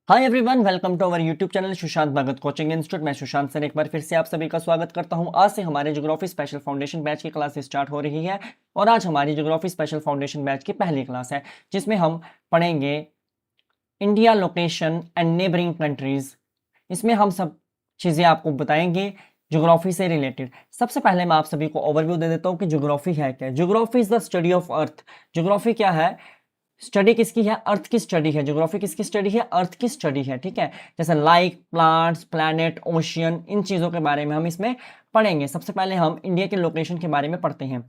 Hi everyone, welcome to our YouTube channel Sushant Bhagat coaching institute. मैं Sushant sir एक बार फिर से आप सभी का स्वागत करता हूं। आज से हमारे ज्योग्राफी स्पेशल फाउंडेशन बैच की क्लास स्टार्ट हो रही है और आज हमारी ज्योग्राफी स्पेशल फाउंडेशन बैच की पहली क्लास है, जिसमें हम पढ़ेंगे India location and neighbouring countries. इसमें हम सब चीज़ें आपको बताएंगे ज्योग्राफी से रिलेटेड। सबसे पहले मैं आप सभी को ओवरव्यू दे देता हूँ कि ज्योग्राफी है क्या। Geography is the study of earth. Geography क्या है? स्टडी किसकी है? अर्थ की स्टडी है। ज्योग्राफी किसकी स्टडी है? अर्थ की स्टडी है। ठीक है, जैसे लाइक, प्लांट्स, प्लैनेट, ओशियन, इन चीजों के बारे में हम इसमें पढ़ेंगे। सबसे पहले हम इंडिया के लोकेशन के बारे में पढ़ते हैं।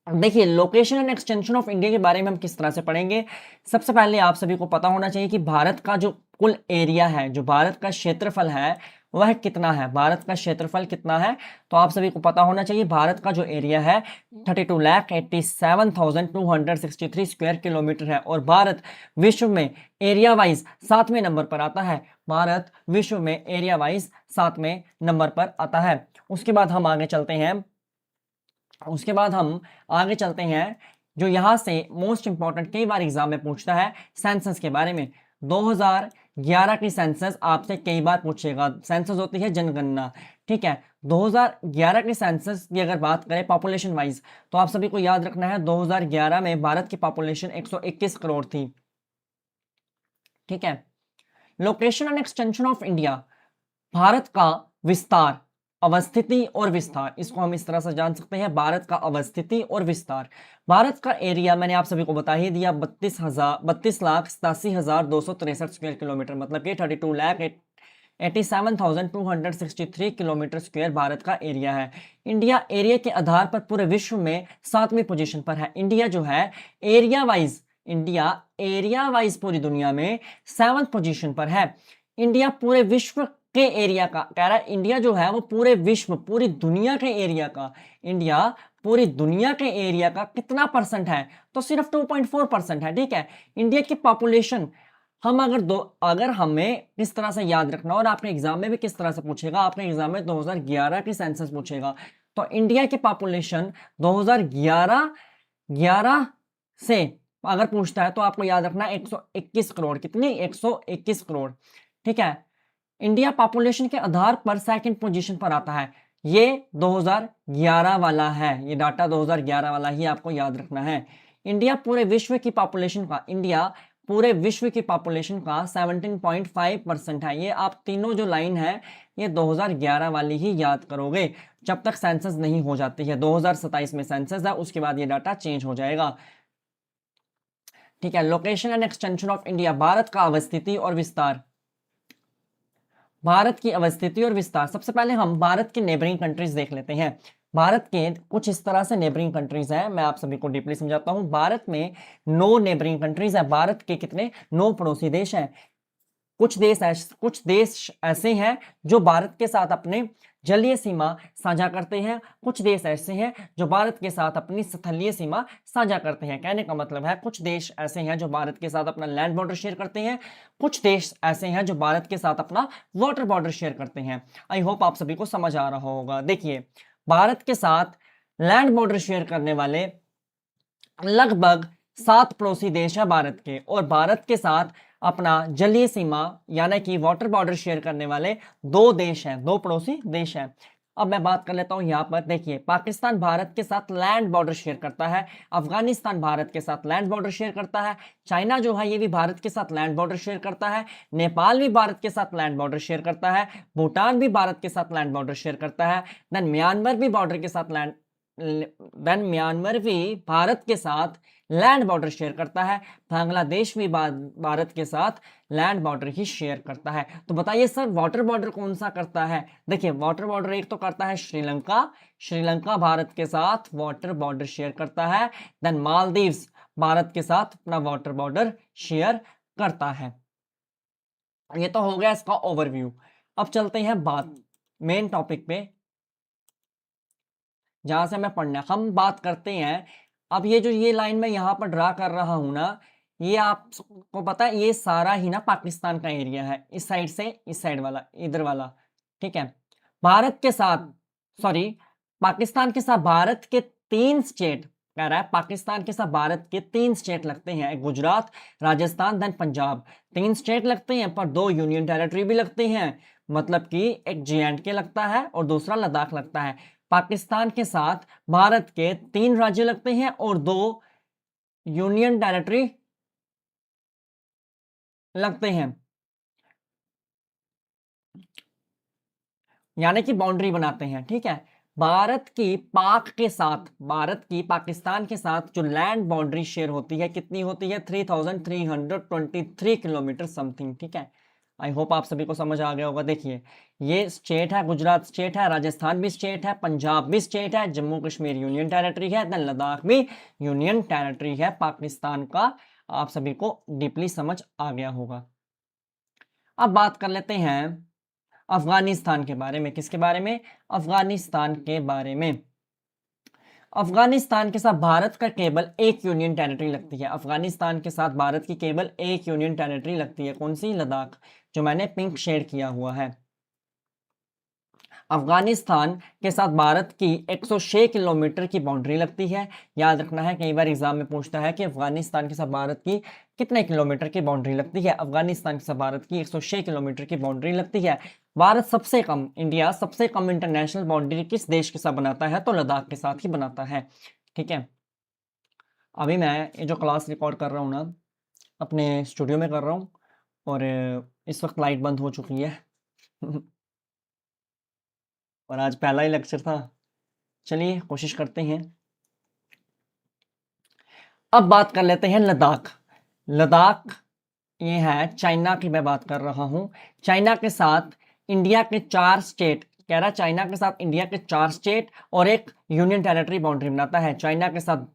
देखिए, location and extension of India के बारे में हम किस तरह से पढ़ेंगे। सबसे पहले आप सभी को पता होना चाहिए कि भारत का जो कुल एरिया है, जो भारत का क्षेत्रफल है, वह कितना है। भारत का क्षेत्रफल कितना है तो आप सभी को पता होना चाहिए। भारत का जो एरिया है 32,87,263 स्क्वायर किलोमीटर है और भारत विश्व में एरिया वाइज 7वें नंबर पर आता है। भारत विश्व में एरिया वाइज 7वें नंबर पर आता है। उसके बाद हम आगे चलते हैं। जो यहाँ से मोस्ट इंपॉर्टेंट, कई बार एग्जाम में पूछता है सेंसस के बारे में। 2011 की सेंसस आपसे कई बार पूछेगा। सेंसस होती है जनगणना। ठीक है, 2011 की सेंसस की अगर बात करें पॉपुलेशन वाइज, तो आप सभी को याद रखना है 2011 में भारत की पॉपुलेशन 121 करोड़ थी। ठीक है, location and extension of India, Bharat का विस्तार, अवस्थिति और विस्तार, इसको हम इस तरह से जान सकते हैं। भारत का अवस्थिति और विस्तार। भारत का एरिया मैंने आप सभी को बता ही दिया, 32,87,263 स्क्वायर किलोमीटर, मतलब कि 32,87,263 किलोमीटर स्क्वायर भारत का एरिया है। इंडिया एरिया के आधार पर पूरे विश्व में 7वीं पोजीशन पर है। इंडिया जो है एरिया वाइज पूरी दुनिया में 7th पोजीशन पर है। इंडिया पूरे विश्व के एरिया का कह रहा है। इंडिया जो है वो पूरे विश्व, पूरी दुनिया के एरिया का, इंडिया पूरी दुनिया के एरिया का कितना परसेंट है तो सिर्फ 2.4% है। ठीक है, इंडिया की पॉपुलेशन हम अगर हमें किस तरह से याद रखना, और आपके एग्जाम में भी किस तरह से पूछेगा, आपके एग्जाम में 2011 की सेंसस पूछेगा, तो इंडिया की पॉपुलेशन 2011 से अगर पूछता है तो आपको याद रखना 121 करोड़। कितनी? 121 करोड़। ठीक है, इंडिया पॉपुलेशन के आधार पर सेकंड पोजीशन पर आता है। ये 2011 वाला है, ये डाटा 2011 वाला ही आपको याद रखना है। इंडिया पूरे विश्व की पॉपुलेशन का 17.5% है। ये आप तीनों जो लाइन है ये 2011 वाली ही याद करोगे जब तक सेंसस नहीं हो जाती है। 2027 में सेंसस है, उसके बाद ये डाटा चेंज हो जाएगा। ठीक है, location and extension of India, Bharat का अवस्थिति और विस्तार। भारत की अवस्थिति और विस्तार, सबसे पहले हम भारत के नेबरिंग कंट्रीज देख लेते हैं। भारत के कुछ इस तरह से नेबरिंग कंट्रीज हैं, मैं आप सभी को डीपली समझाता हूं। भारत में 9 नेबरिंग कंट्रीज है। भारत के कितने? 9 पड़ोसी देश हैं। कुछ देश ऐसे हैं जो भारत के साथ अपने जलीय सीमा साझा करते हैं। कुछ देश ऐसे हैं जो भारत के साथ अपनी स्थलीय सीमा साझा करते हैं। कहने का मतलब है कुछ देश ऐसे हैं जो भारत के साथ अपना लैंड बॉर्डर शेयर करते हैं, कुछ देश ऐसे हैं जो भारत के साथ अपना वाटर बॉर्डर शेयर करते हैं। आई होप आप सभी को समझ आ रहा होगा। देखिए, भारत के साथ लैंड बॉर्डर शेयर करने वाले लगभग 7 पड़ोसी देश है भारत के, और भारत के साथ अपना जलीय सीमा यानी कि वाटर बॉर्डर शेयर करने वाले 2 देश हैं, 2 पड़ोसी देश हैं। अब मैं बात कर लेता हूं यहां पर। देखिए, पाकिस्तान भारत के साथ लैंड बॉर्डर शेयर करता है, अफगानिस्तान भारत के साथ लैंड बॉर्डर शेयर करता है, चाइना जो है ये भी भारत के साथ लैंड बॉर्डर शेयर करता है, नेपाल भी भारत के साथ लैंड बॉर्डर शेयर करता है, भूटान भी भारत के साथ लैंड बॉर्डर शेयर करता है, देन म्यांमार भी भारत के साथ लैंड बॉर्डर शेयर करता है, बांग्लादेश भी भारत के साथ लैंड बॉर्डर ही शेयर करता है। तो बताइए सर, वाटर बॉर्डर कौन सा करता है? देखिए, वाटर बॉर्डर एक तो करता है श्रीलंका भारत के साथ वाटर बॉर्डर शेयर करता है, देन मालदीव्स भारत के साथ अपना वाटर बॉर्डर शेयर करता है। ये तो हो गया इसका ओवरव्यू। अब चलते हैं बात मेन टॉपिक पे, जहां से हमें पढ़ना। हम बात करते हैं अब ये लाइन मैं यहां पर ड्रा कर रहा हूं ना, ये आपको पता है ये सारा ही ना पाकिस्तान का एरिया है, इस साइड से इस साइड वाला, इधर वाला। ठीक है, भारत के साथ, सॉरी, पाकिस्तान के साथ भारत के 3 स्टेट, कह रहा है पाकिस्तान के साथ भारत के 3 स्टेट लगते हैं, एक गुजरात, राजस्थान, देन पंजाब। 3 स्टेट लगते हैं पर 2 यूनियन टेरिटरी भी लगती हैं, मतलब कि एक J&K लगता है और दूसरा लद्दाख लगता है। पाकिस्तान के साथ भारत के 3 राज्य लगते हैं और 2 यूनियन टेरिटरी लगते हैं, यानी कि बाउंड्री बनाते हैं। ठीक है, भारत की पाकिस्तान के साथ जो लैंड बाउंड्री शेयर होती है कितनी होती है, 3323 किलोमीटर समथिंग। ठीक है, आई होप आप सभी को समझ आ गया होगा। देखिए, ये स्टेट है, गुजरात स्टेट है, राजस्थान भी स्टेट है, पंजाब भी स्टेट है, जम्मू कश्मीर यूनियन टेरिटरी है, देन लद्दाख भी यूनियन टेरिटरी है पाकिस्तान का। आप सभी को डीपली समझ आ गया होगा। अब बात कर लेते हैं अफगानिस्तान के बारे में। किसके बारे में? अफगानिस्तान के बारे में। अफगानिस्तान के साथ भारत का केवल एक यूनियन टेरिटरी लगती है। अफगानिस्तान के साथ भारत की केवल एक यूनियन टेरिटरी लगती है, कौन सी? लद्दाख, जो मैंने पिंक शेड किया हुआ है। अफगानिस्तान के साथ भारत की 106 किलोमीटर की बाउंड्री लगती है। याद रखना है, कई बार एग्जाम में पूछता है कि अफगानिस्तान के साथ भारत की कितने किलोमीटर की बाउंड्री लगती है। अफगानिस्तान के साथ भारत की 106 किलोमीटर की बाउंड्री लगती है। भारत सबसे कम, इंडिया सबसे कम इंटरनेशनल बाउंड्री किस देश के साथ बनाता है? तो लद्दाख के साथ ही बनाता है। ठीक है, अभी मैं ये जो क्लास रिकॉर्ड कर रहा हूँ ना, अपने स्टूडियो में कर रहा हूँ और इस वक्त लाइट बंद हो चुकी है और आज पहला ही लेक्चर था। चलिए कोशिश करते हैं। अब बात कर लेते हैं लद्दाख। लद्दाख ये है चाइना की, मैं बात कर रहा हूं। चाइना के साथ इंडिया के 4 स्टेट, कह रहा है चाइना के साथ इंडिया के 4 स्टेट और एक यूनियन टेरिटरी बाउंड्री बनाता है। चाइना के साथ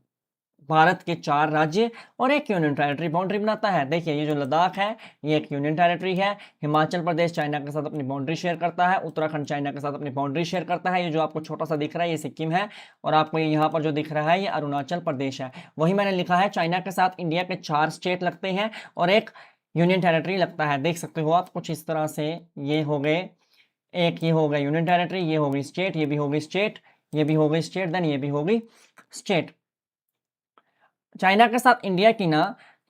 भारत के 4 राज्य और एक यूनियन टेरिटरी बाउंड्री बनाता है। देखिए, ये जो लद्दाख है ये एक यूनियन टेरिटरी है। हिमाचल प्रदेश चाइना के साथ अपनी बाउंड्री शेयर करता है। उत्तराखंड चाइना के साथ अपनी बाउंड्री शेयर करता है। ये जो आपको छोटा सा दिख रहा है ये सिक्किम है और आपको यहाँ पर जो दिख रहा है ये अरुणाचल प्रदेश है। वही मैंने लिखा है, चाइना के साथ इंडिया के 4 स्टेट लगते हैं और एक यूनियन टेरिटरी लगता है। देख सकते हो आप कुछ इस तरह से, ये हो गए, एक ये हो गया यूनियन टेरिटरी, ये हो गई स्टेट, ये भी हो गई स्टेट, ये भी हो गई स्टेट, देन ये भी हो गई स्टेट। चाइना के साथ इंडिया की ना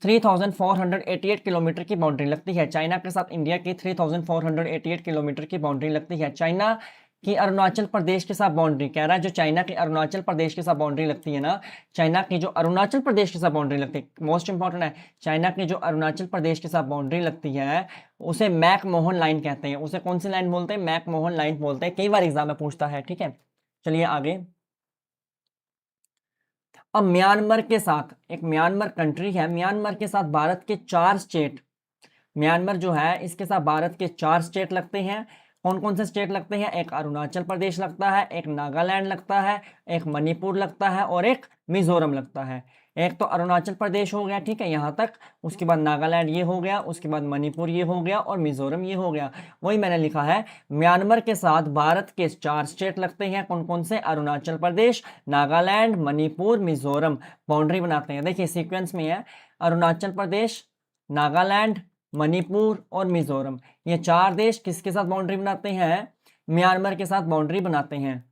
3488 किलोमीटर की बाउंड्री लगती है। चाइना के साथ इंडिया की 3488 किलोमीटर की बाउंड्री लगती है। चाइना की अरुणाचल प्रदेश के साथ बाउंड्री, कह रहा है जो चाइना के अरुणाचल प्रदेश के साथ बाउंड्री लगती है ना, चाइना की जो अरुणाचल प्रदेश के साथ बाउंड्री लगती है, मोस्ट इंपॉर्टेंट है, चाइना की जो अरुणाचल प्रदेश के साथ बाउंड्री लगती है उसे मैकमोहन लाइन कहते हैं। उसे कौन सी लाइन बोलते हैं? मैकमोहन लाइन बोलते हैं। कई बार एग्जाम में पूछता है। ठीक है, चलिए आगे। अब म्यांमार के साथ, एक म्यांमार कंट्री है, म्यांमार के साथ भारत के 4 स्टेट, म्यांमार जो है इसके साथ भारत के 4 स्टेट लगते हैं। कौन कौन से स्टेट लगते हैं? एक अरुणाचल प्रदेश लगता है, एक नागालैंड लगता है, एक मणिपुर लगता है और एक मिजोरम लगता है। एक तो अरुणाचल प्रदेश हो गया, ठीक है, यहाँ तक। उसके बाद नागालैंड ये हो गया, उसके बाद मणिपुर ये हो गया और मिजोरम ये हो गया। वही मैंने लिखा है, म्यांमार के साथ भारत के 4 स्टेट लगते हैं। कौन कौन से? अरुणाचल प्रदेश, नागालैंड, मणिपुर, मिजोरम बाउंड्री बनाते हैं। देखिए सीक्वेंस में है, अरुणाचल प्रदेश, नागालैंड, मणिपुर और मिजोरम, ये 4 देश किसके साथ बाउंड्री बनाते हैं? म्यांमार के साथ बाउंड्री बनाते हैं।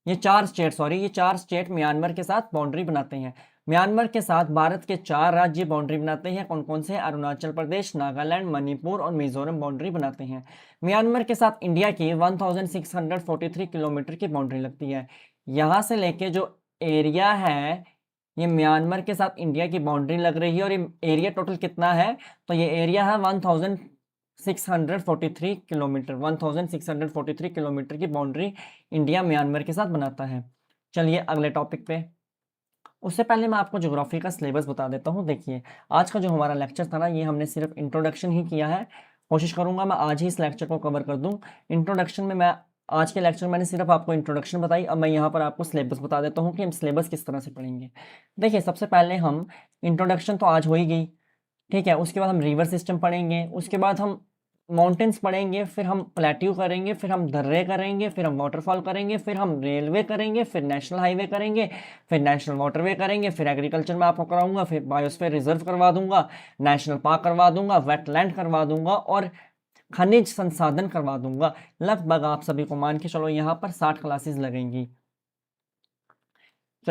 ये 4 स्टेट, सॉरी, ये 4 स्टेट म्यांमार के साथ बाउंड्री बनाते हैं। म्यांमार के साथ भारत के 4 राज्य बाउंड्री बनाते हैं। कौन कौन से? अरुणाचल प्रदेश, नागालैंड, मणिपुर और मिजोरम बाउंड्री बनाते हैं। म्यांमार के साथ इंडिया की 1643 किलोमीटर की बाउंड्री लगती है। यहाँ से लेके जो एरिया है ये म्यांमार के साथ इंडिया की बाउंड्री लग रही है और ये एरिया टोटल कितना है? तो ये एरिया है 1643 किलोमीटर, 1643 किलोमीटर की बाउंड्री इंडिया म्यांमार के साथ बनाता है। चलिए अगले टॉपिक पे। उससे पहले मैं आपको ज्योग्राफी का सिलेबस बता देता हूँ। देखिए, आज का जो हमारा लेक्चर था ना, ये हमने सिर्फ इंट्रोडक्शन ही किया है। कोशिश करूंगा मैं आज ही इस लेक्चर को कवर कर दूं। इंट्रोडक्शन में मैं, आज के लेक्चर में मैंने सिर्फ आपको इंट्रोडक्शन बताई। अब मैं यहाँ पर आपको सिलेबस बता देता हूँ कि हम सिलेबस किस तरह से पढ़ेंगे। देखिए, सबसे पहले हम, इंट्रोडक्शन तो आज हो ही गई, ठीक है, उसके बाद हम रिवर सिस्टम पढ़ेंगे, उसके बाद हम माउंटेन्स पढ़ेंगे, फिर हम प्लेट्यू करेंगे, फिर हम दर्रे करेंगे, फिर हम वाटरफॉल करेंगे, फिर हम रेलवे करेंगे, फिर नेशनल हाईवे करेंगे, फिर नेशनल वाटरवे करेंगे, फिर एग्रीकल्चर में आपको कराऊंगा, फिर बायोस्फीयर रिजर्व करवा दूंगा, नेशनल पार्क करवा दूंगा, वेटलैंड करवा दूंगा और खनिज संसाधन करवा दूंगा। लगभग आप सभी को मान के चलो यहाँ पर 60 क्लासेस लगेंगी।